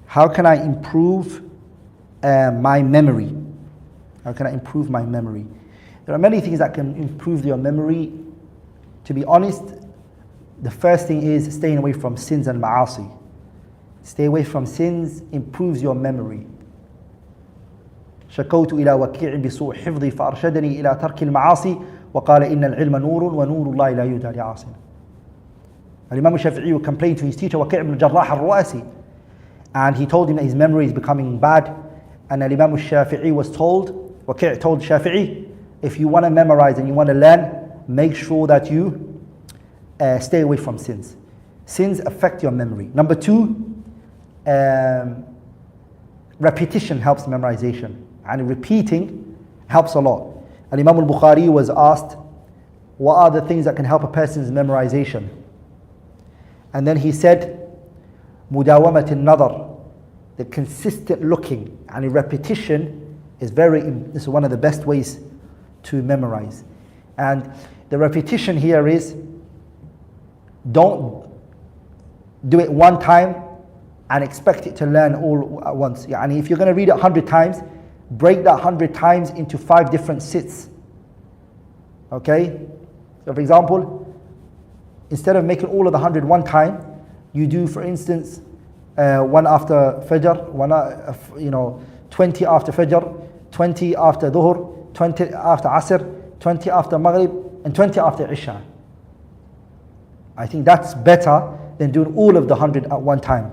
How can I improve my memory? How can I improve my memory? There are many things that can improve your memory. To be honest, the first thing is staying away from sins and ma'asi. Stay away from sins improves your memory. شكوت إلى 𝗚𝗃𝗍𝗄 حفظه فأرشدني إلى ترك المعاصي وقال إن العلم نور ونور الله لا يهدى لعاصٍ. Imam al-Shafi'i complained to his teacher 𝗚𝗃𝗍𝗺، and he told him that his memory is becoming bad. And Imam al-Shafi'i was told, Waqi' told Shafi'i, if you want to memorize and you want to learn, make sure that you stay away from sins. Sins affect your memory. Number two, repetition helps memorization, and repeating helps a lot. And Imam al-Bukhari was asked, what are the things that can help a person's memorization? And then he said, مداومة النظر, the consistent looking, and repetition is one of the best ways to memorize. And the repetition here is, don't do it one time and expect it to learn all at once. Yani if you're going to read it 100 times, break that 100 times into 5 different sits. Okay? So for example, instead of making all of the 100 one time, you do, for instance, one after Fajr, 20 after Fajr, 20 after Dhuhr, 20 after Asr, 20 after Maghrib, and 20 after Isha. I think that's better than doing all of the 100 at one time.